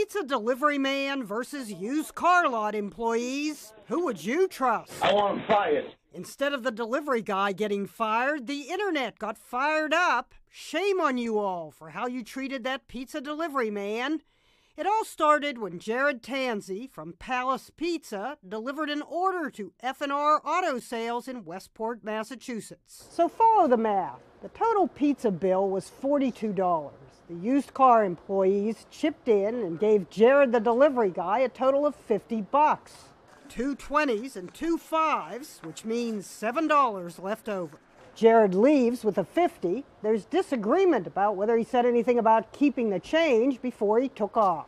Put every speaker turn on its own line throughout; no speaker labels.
Pizza delivery man versus used car lot employees. Who would you trust?
I want him fired.
Instead of the delivery guy getting fired, the internet got fired up. Shame on you all for how you treated that pizza delivery man. It all started when Jared Tansey from Palace Pizza delivered an order to F&R Auto Sales in Westport, Massachusetts. So follow the math. The total pizza bill was $42. The used car employees chipped in and gave Jared the delivery guy a total of $50. 2 20s and 2 5s, which means $7 left over. Jared leaves with a $50. There's disagreement about whether he said anything about keeping the change before he took off.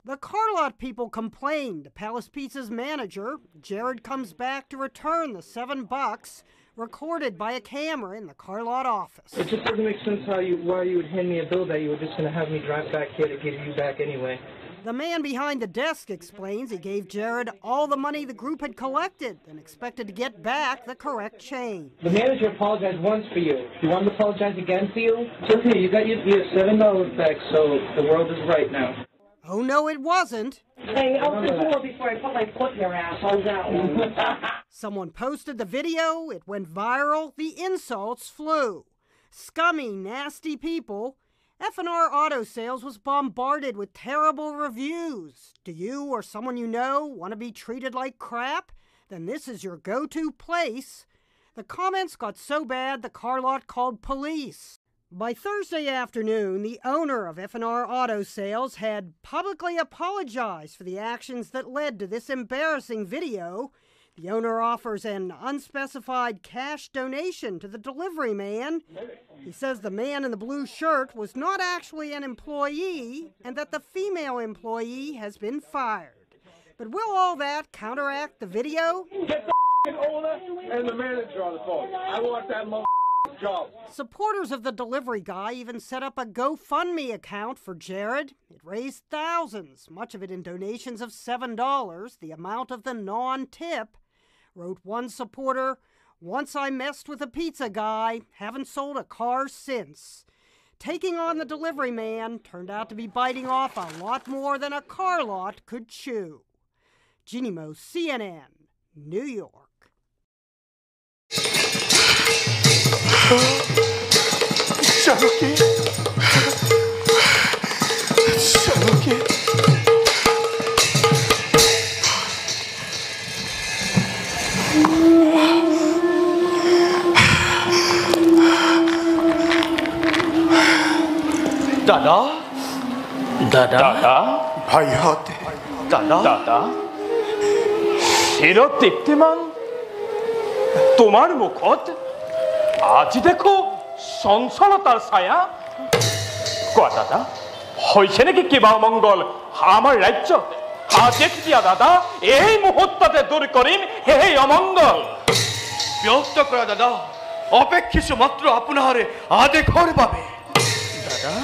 The car lot people complained to Palace Pizza's manager. Jared comes back to return the $7, recorded by a camera in the car lot office.
It just doesn't make sense why you would hand me a bill that you were just going to have me drive back here to give you back anyway.
The man behind the desk explains he gave Jared all the money the group had collected and expected to get back the correct change.
The manager apologized once for you. You want him to apologize again for you? It's okay, you got your $7 back, so the world is right now.
Oh no, it wasn't.
Hey, open the door before I put my foot in your ass. How's that one?
Someone posted the video, it went viral, the insults flew. Scummy, nasty people. F&R Auto Sales was bombarded with terrible reviews. Do you or someone you know want to be treated like crap? Then this is your go-to place. The comments got so bad the car lot called police. By Thursday afternoon, the owner of F&R Auto Sales had publicly apologized for the actions that led to this embarrassing video. The owner offers an unspecified cash donation to the delivery man. He says the man in the blue shirt was not actually an employee and that the female employee has been fired. But will all that counteract the video?
Get the owner and the manager on the phone. I want that job.
Supporters of the delivery guy even set up a GoFundMe account for Jared. It raised thousands, much of it in donations of $7, the amount of the non-tip. Wrote one supporter, "Once I messed with a pizza guy, haven't sold a car since." Taking on the delivery man turned out to be biting off a lot more than a car lot could chew. Jeannie Moe, CNN, New York.
Shanuki.
দাদা দাদা দাদা
ভাই হতে
দাদা দাদা চিৰ দীপ্তিমান তোমাৰ মুখত আজি দেখো চঞ্চলতাৰ ছায়া কোৱা দাদা হৈছে নেকি কিবা অমংগল আমাৰ ৰাজ্যত আদেশ দিয়া দাদা এই মুহূৰ্ততে দূৰ কৰিম সেই অমংগল
ব্যস্ত কৰা দাদা অপেক্ষিছো মাত্ৰ আপোনাৰ আদেশৰ বাবে
দাদা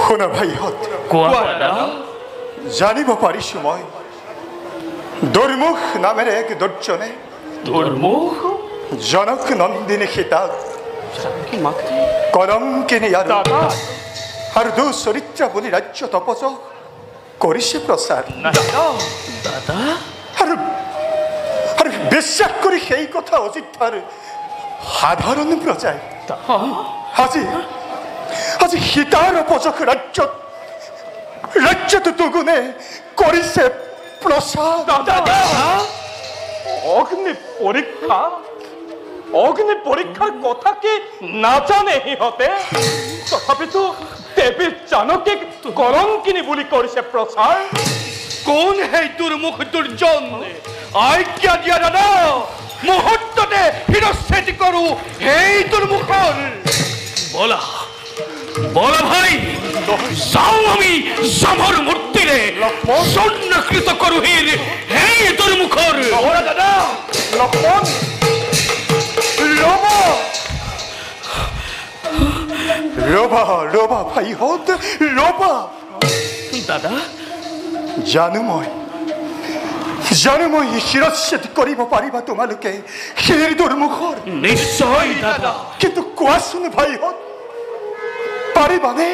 শুনা ভাই হতে
কোৱা দাদা
জানিব পাৰিছো মই দুৰ্মুখ নামেৰে এক দুৰ্জনে
দুৰ্মুখ
জনক নন্দিনী সীতাক কলংকিনী আৰু দুচৰিত্ৰা বুলি ৰাজ্য তপচ কৰিছে প্ৰচাৰ
দাদা
আৰু বিশ্বাস কৰি সেই কথা অযোধ্যাৰ সাধাৰণ প্ৰজাই আজি সীতাৰ অপযশ ৰাজ্যত দুগুণে কৰিছে প্ৰচাৰ
অগ্নি পৰীক্ষাৰ কথা কি নাজানে সিহঁতে তথাপিতো দেৱী জানকীক কলংকিনী বুলি কৰিছে প্ৰচাৰ
কোন সেই দুৰ্মুখ দুৰ্জন আজ্ঞা দিয়া দাদা মুহূৰ্ততে শিৰচ্ছেদ কৰো সেই দুৰ্মুখৰ বলা বলা ভাই যাওঁ আমি জামৰ মূৰ্তিৰে স্বৰ্ণকৃত কৰো সেই দুৰ্মুখৰ
দাদা লক্ষ্মণ ৰবা ভাইহঁত ৰবা
দাদা
জানো মই শিৰচ্ছেদ কৰিব পাৰিবা তোমালোকে সেই দুৰ্মুখৰ
নিশ্চয় দাদা
কিন্তু কোৱাচোন ভাইহঁত পাৰিবানে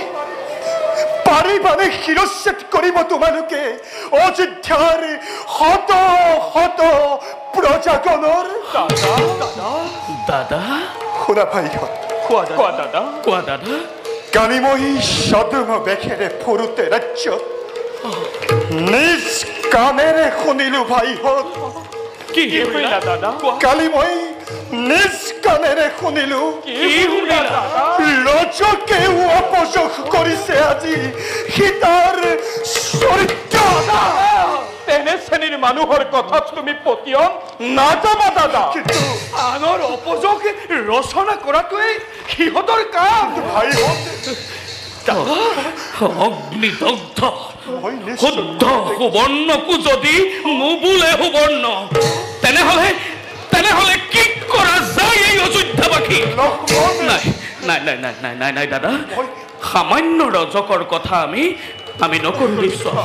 পাৰিবানে শিৰচ্ছেদ কৰিব তোমালোকে অযোধ্যাৰ শত শত প্ৰজাগণৰ
দাদা
শুনা ভাইহঁত
কোৱা দাদা
কোৱা দাদা
কালি মই সদম বেখেৰে ফুৰোতে ৰাজ্যত নিজ কাণেৰে শুনিলো ভাইহঁত
কি
শুনিলা দাদা
কালি মই নিজ কাণেৰে শুনিলো
কি শুনিলা দাদা
ৰজকে অপযোগ কৰিছে আজি সীতাৰ চৰিত্ৰ
তেনে শ্ৰেণীৰ মানুহৰ কথাত তুমি পতিয়ন নাযাবা দাদা
কিন্তু
আনৰ অপযোগ ৰচনা কৰাটোৱে সিহঁতৰ কাম
ভাইহঁত
অগ্নিদগ্ধ
মই
শুদ্ধ সুবৰ্ণকো যদি নুবোলে সুবৰ্ণ তেনেহলে কি কৰা যায় এই অযোধ্যাবাসী নাই দাদা সামান্য ৰজকৰ কথা আমি নকৰো নিশ্চয়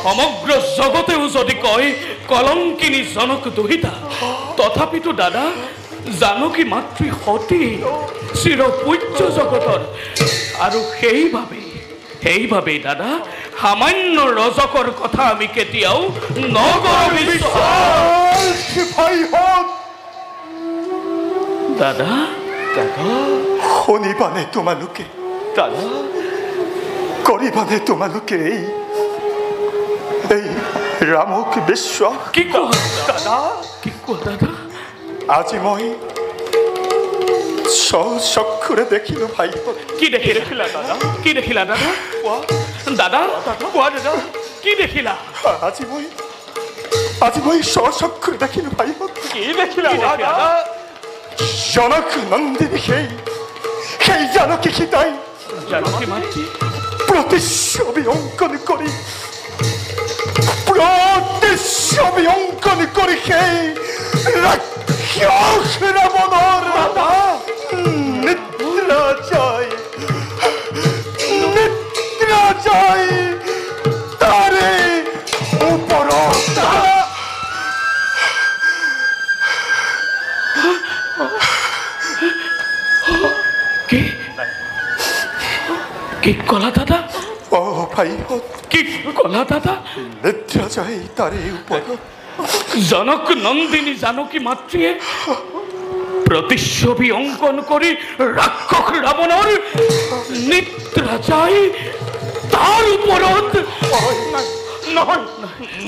সমগ্ৰ জগতেও যদি কয় কলংকিনী জনক দুহিতা তথাপিতো দাদা জানকী মাতৃ সতী চিৰ পূজ্য জগতৰ আৰু সেইভাবেই দাদা সামান্য ৰজকৰ কথা আমি কেতিয়াও নকৰো
ভাইহঁত
দাদা
শুনিবানে তোমালোকে
দাদা
কৰিবানে তোমালোকে এই ৰামক বিশ্বাস
কি কোৱা দাদা
আজি মই চক্ষুৰে দেখিলো ভাইহঁত
কি দেখিলা দাদা কোৱা দাদা কি দেখিলা
আজি মই চক্ষুৰে দেখিলো ভাইহঁত
কি দেখিলা দাদা
জনক নন্দিনী সেই জানকী সীতাই
জানকী মাতৃ
প্ৰতিচ্ছবি অংকন কৰি সেই ৰাক্ষস ৰাৱণৰ নিদ্ৰা যায় তাৰে ওপৰত
কি কলা দাদা
অ ভাইহঁত
কি কলা দাদা
নিদ্ৰা যায় তাৰে ওপৰত
জনক নন্দিনী জানকী মাতৃয়ে প্ৰতিচ্ছবি অংকন কৰি ৰাক্ষস ৰাৱণৰ নিদ্ৰা যায় তাৰ ওপৰত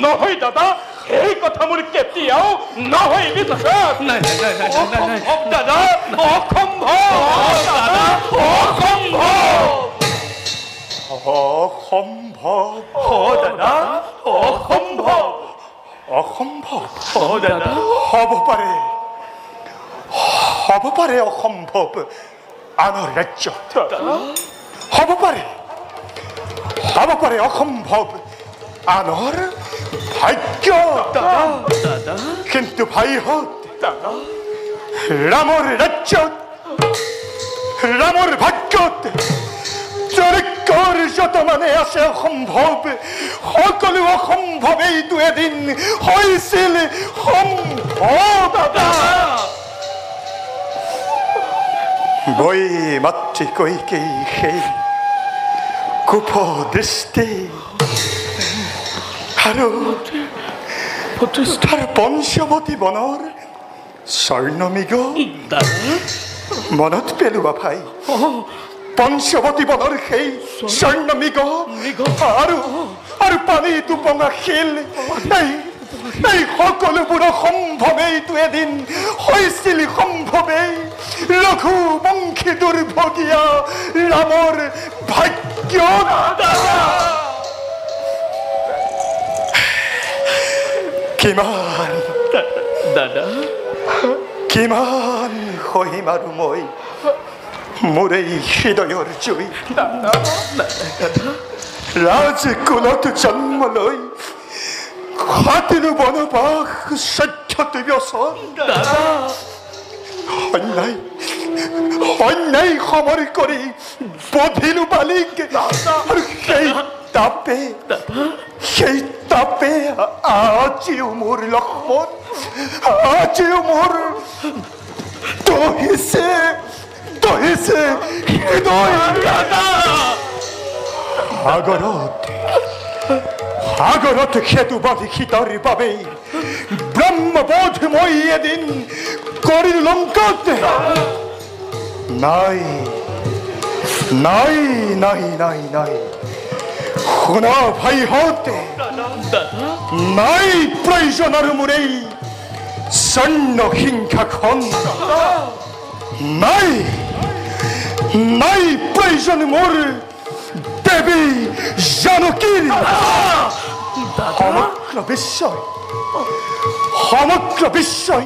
নহয় দাদা এই কথা মোৰ কেতিয়াও নহয় বিশ্বাস
নাই
দাদা
অসম্ভৱ হ'ব পাৰে অসম্ভৱ আনৰ ৰাজ্যত হ'ব পাৰে অসম্ভৱ আনৰ ভাগ্য কিন্তু ভাইহঁত ৰামৰ ৰাজ্যত ৰামৰ ভাগ্যত যত মানে আছে অসম্ভৱ সকলো অসম্ভৱ এইটো এদিন হৈছিল সম্ভৱ বৈ মাতৃ কৈকেয়ী সেই কুপদৃষ্টি আৰু পঞ্চৱতী বনৰ স্বৰ্ণমৃগ মনত পেলোৱা ভাই পঞ্চৱতী বনৰ সেই স্বৰ্ণমৃগ আৰু পানীটো পঙা শিল এই সকলোবোৰ অসম্ভৱেইটো এদিন হৈছিল সম্ভৱেই ৰঘুবংশী দুৰ্ভগীয়া ৰামৰ ভাগ্য কিমান সহিম আৰু মই মোৰ এই হৃদয়ৰ জুই ৰাজকুলত জন্ম লৈ খাটিলো বনবাস 14 বছৰ অন্যায় সমৰ কৰি বধিলো বালিক আৰু সেই তাপে আজিও মোৰ লক্ষ্মণ আজিও মোৰ দহিছে হৃদয় সাগৰত সেতু বাঁধি শীতৰ বাবে ব্ৰহ্মবোধময় এদিন কৰিল লংকাত নাই নাই নাই নাই নাই শুনা ভাইহঁতে নাই প্ৰয়োজন আৰু মোৰ এই স্বৰ্ণ সিংহাখন নাই নাই প্ৰয়োজন মোৰ দেৱী জানকীৰ সমগ্ৰ বিশ্বই